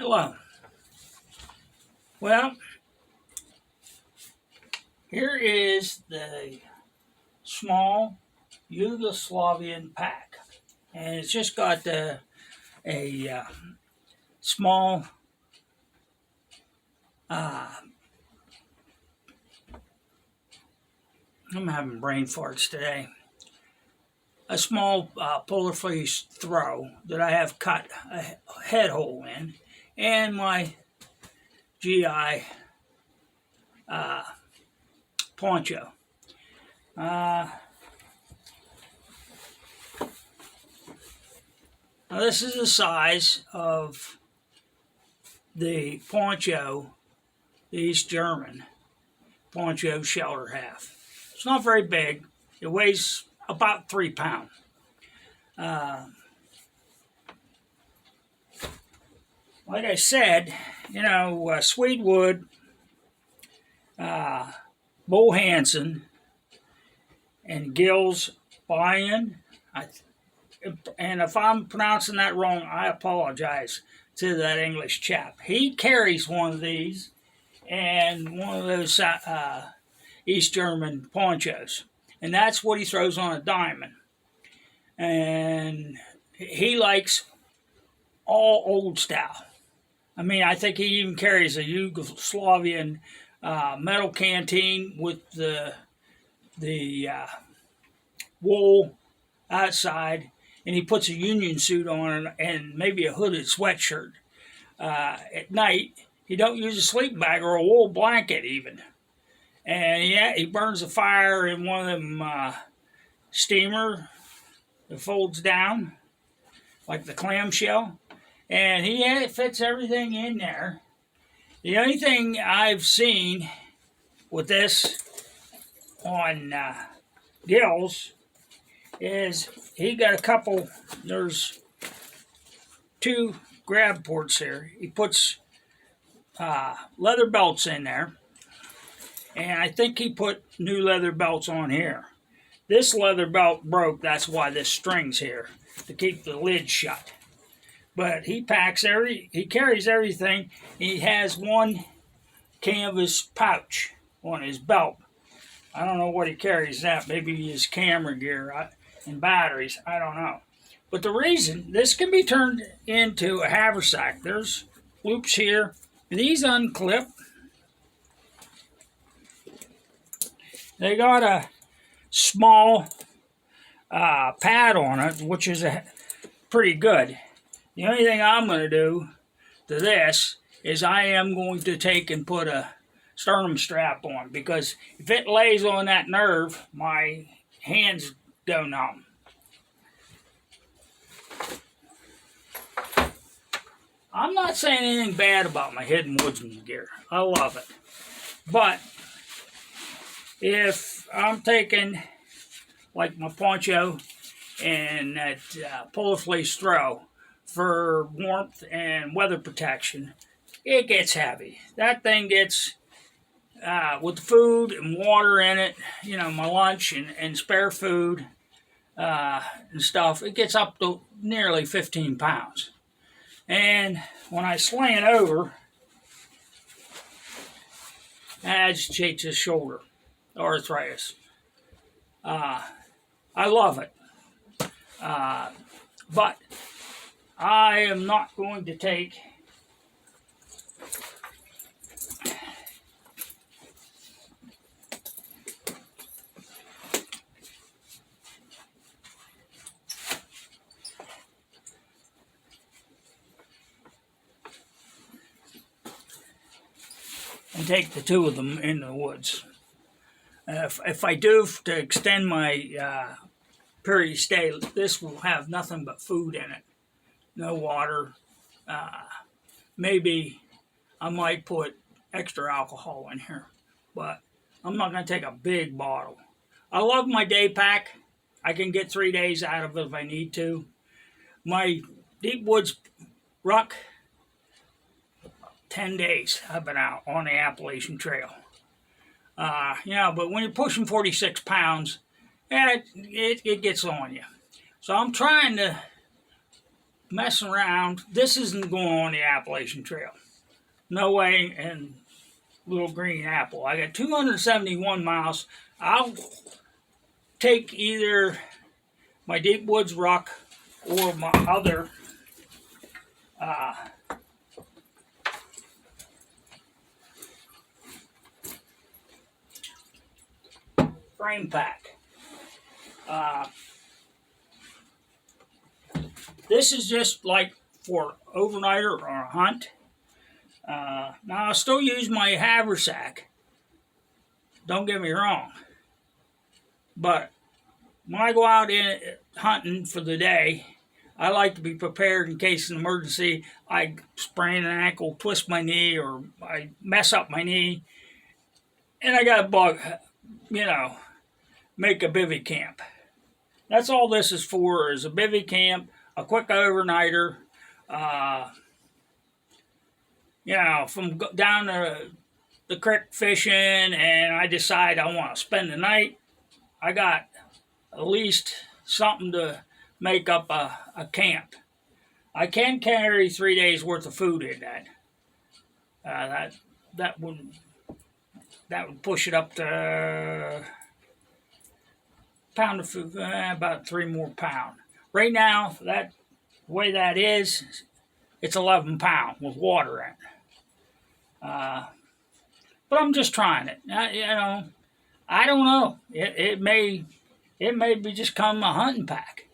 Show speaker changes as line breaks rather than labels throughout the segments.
Hello. Well, here is the small Yugoslavian pack, and it's just got a small I'm having brain farts today. A small polar fleece throw that I have cut a head hole in, and my GI poncho. Now this is the size of the poncho, the East German poncho shelter half. It's not very big. It weighs about 3 pounds. Like I said, Sweetwood, Bo Hansen, and Giles Buy-in. And if I'm pronouncing that wrong, I apologize to that English chap. He carries one of these and one of those East German ponchos. And that's what he throws on a diamond. And he likes all old style. I mean, I think he even carries a Yugoslavian metal canteen with the wool outside, and he puts a union suit on and maybe a hooded sweatshirt. At night, he don't use a sleeping bag or a wool blanket even. And he burns a fire in one of them steamer that folds down, like the clamshell. And he fits everything in there. The only thing I've seen with this on Giles is he got a couple, there's 2 grab ports here. He puts leather belts in there. And I think he put new leather belts on here. This leather belt broke, that's why this string's here, to keep the lid shut. But he carries everything. He has one canvas pouch on his belt. I don't know what he carries that. Maybe his camera gear and batteries. I don't know. But the reason, this can be turned into a haversack. There's loops here. These unclip. They got a small pad on it, which is pretty good. The only thing I'm going to do to this is I am going to take and put a sternum strap on, because if it lays on that nerve, my hands go numb. I'm not saying anything bad about my Hidden Woodsman gear. I love it. But if I'm taking, like, my poncho and that polar fleece throw for warmth and weather protection, it gets heavy. That thing gets, with food and water in it, my lunch and spare food and stuff, it gets up to nearly 15 pounds. And when I sling it over, it agitates his shoulder, arthritis. I love it. But I am not going to take the 2 of them in the woods. If I do to extend my period of stay, this will have nothing but food in it. No water. Maybe I might put extra alcohol in here, but I'm not going to take a big bottle. I love my day pack. I can get 3 days out of it if I need to. My Deep Woods ruck, 10 days I've been out on the Appalachian Trail. But when you're pushing 46 pounds, it gets on you. So I'm trying to messing around. This isn't going on the Appalachian Trail. No way in Little Green Apple. I got 271 miles. I'll take either my Deep Woods Ruck or my other frame pack. This is just like for overnighter or a hunt. Now I still use my haversack. Don't get me wrong. But when I go out in hunting for the day, I like to be prepared in case of an emergency. I sprain an ankle, twist my knee, or I mess up my knee, and I got a bug, make a bivy camp. That's all this is for, is a bivy camp, a quick overnighter. If I'm down to the creek fishing and I decide I want to spend the night, I got at least something to make up a camp. I can carry 3 days worth of food in that. That would push it up to pound of food, about 3 more pounds. Right now, that way that is, it's 11 pounds with water in it. But I'm just trying it. I don't know. It may be just come a hunting pack.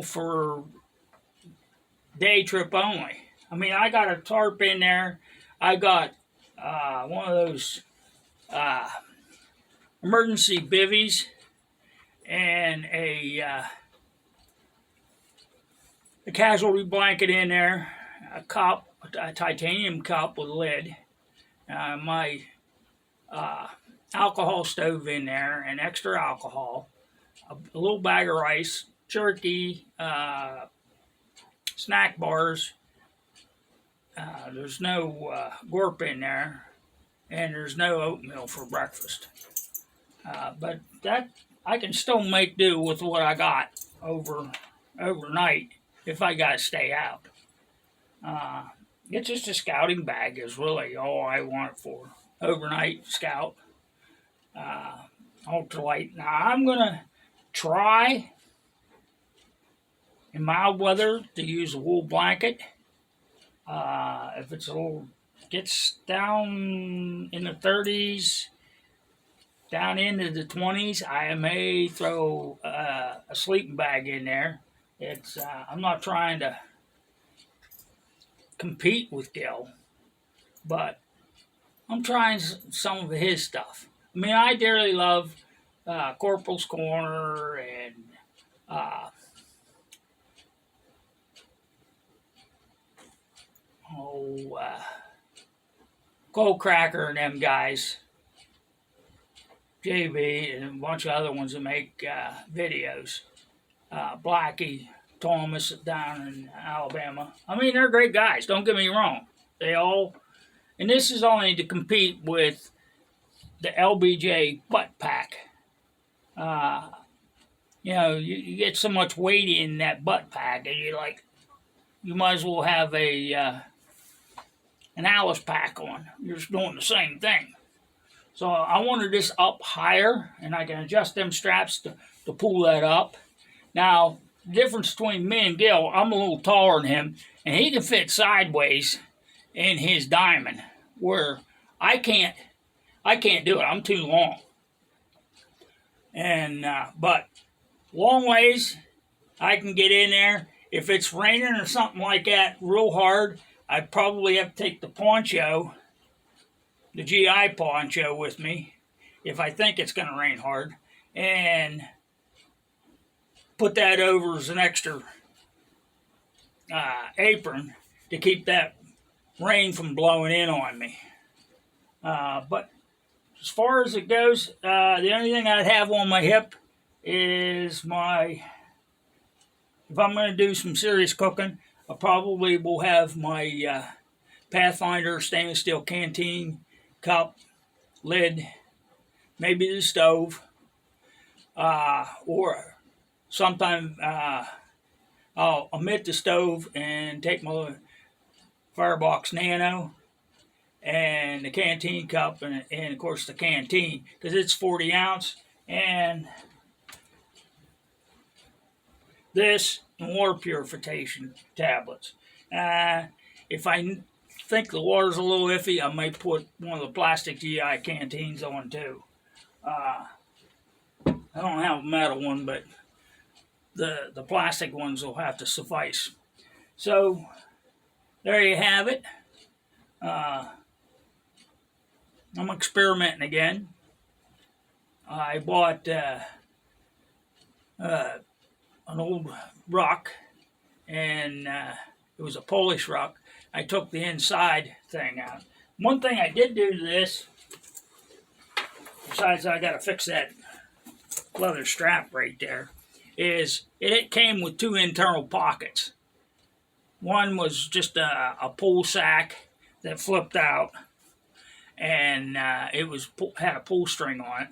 For day trip only. I mean, I got a tarp in there. I got one of those emergency bivvies and a casualty blanket in there, a cup, a titanium cup with a lid, my alcohol stove in there, and extra alcohol, a little bag of rice, jerky, snack bars. There's no gorp in there, and there's no oatmeal for breakfast. But that I can still make do with what I got overnight if I got to stay out. It's just a scouting bag is really all I want it for. Overnight scout. Ultralight. Now I'm going to try in mild weather to use a wool blanket. If it's gets down in the 30s, down into the 20s, I may throw a sleeping bag in there. I'm not trying to compete with Gil, but I'm trying some of his stuff. I mean, I dearly love Corporal's Corner and Cold Cracker and them guys, JB and a bunch of other ones that make videos. Blackie Thomas down in Alabama. I mean, they're great guys. Don't get me wrong. And this is only to compete with the LBJ butt pack. You get so much weight in that butt pack, and you might as well have an Alice pack on. You're just doing the same thing. So I wanted this up higher, and I can adjust them straps to pull that up. Now, the difference between me and Gil, I'm a little taller than him, and he can fit sideways in his diamond, where I can't do it. I'm too long. And but long ways, I can get in there. If it's raining or something like that real hard, I'd probably have to take the poncho, the GI poncho with me, if I think it's going to rain hard, and put that over as an extra apron to keep that rain from blowing in on me. But as far as it goes, the only thing I'd have on my hip is if I'm going to do some serious cooking, I probably will have my Pathfinder stainless steel canteen, cup, lid, maybe the stove, or sometime I'll I'll omit the stove and take my Firebox Nano and the canteen cup and of course the canteen, because it's 40 ounce, and this and water purification tablets. If I think the water's a little iffy, I might put one of the plastic GI canteens on too. I don't have a metal one, but the plastic ones will have to suffice. So there you have it. I'm experimenting again. I bought an old ruck, and it was a Polish ruck. I took the inside thing out. One thing I did do to this, besides I got to fix that leather strap right there, is it came with two internal pockets. One was just a pull sack that flipped out, and it had a pull string on it.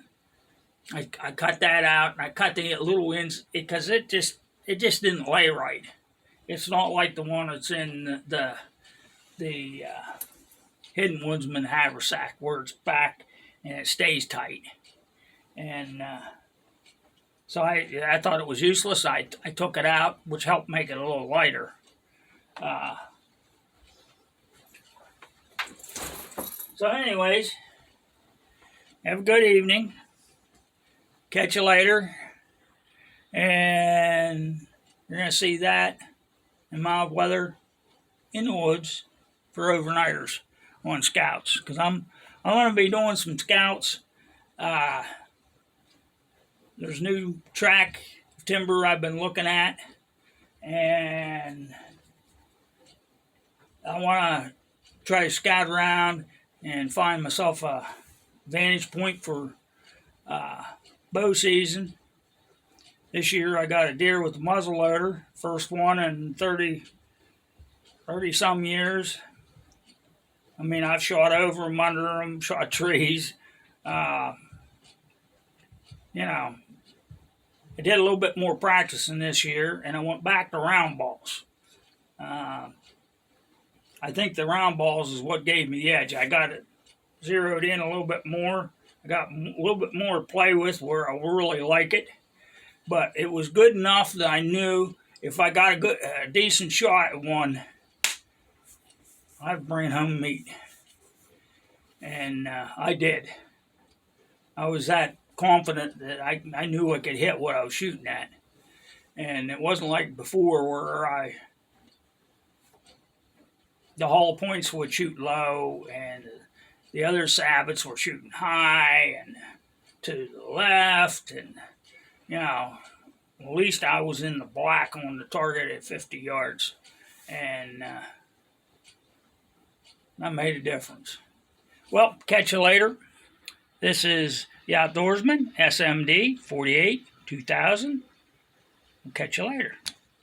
I cut that out, and I cut the little ends because it just didn't lay right. It's not like the one that's in the Hidden Woodsman haversack, where it's back and it stays tight. And so I thought it was useless. I took it out, which helped make it a little lighter. So anyways, have a good evening. Catch you later. And you're going to see that in mild weather in the woods for overnighters on scouts. Because I'm going to be doing some scouts. There's new track timber I've been looking at. And I want to try to scout around and find myself a vantage point for bow season. This year I got a deer with a muzzle loader, first one in 30 some years. I mean, I've shot over them, under them, shot trees. I did a little bit more practicing this year, and I went back to round balls. I think the round balls is what gave me the edge. I got it zeroed in a little bit more. I got a little bit more to play with where I really like it. But it was good enough that I knew if I got a decent shot at one, I'd bring home meat. And I did. I was that confident that I knew I could hit what I was shooting at. And it wasn't like before where the hollow points would shoot low and the other sabots were shooting high and to the left, and at least I was in the black on the target at 50 yards, and that made a difference. Well, catch you later. This is the Outdoorsman, SMD 48 2000. We'll catch you later.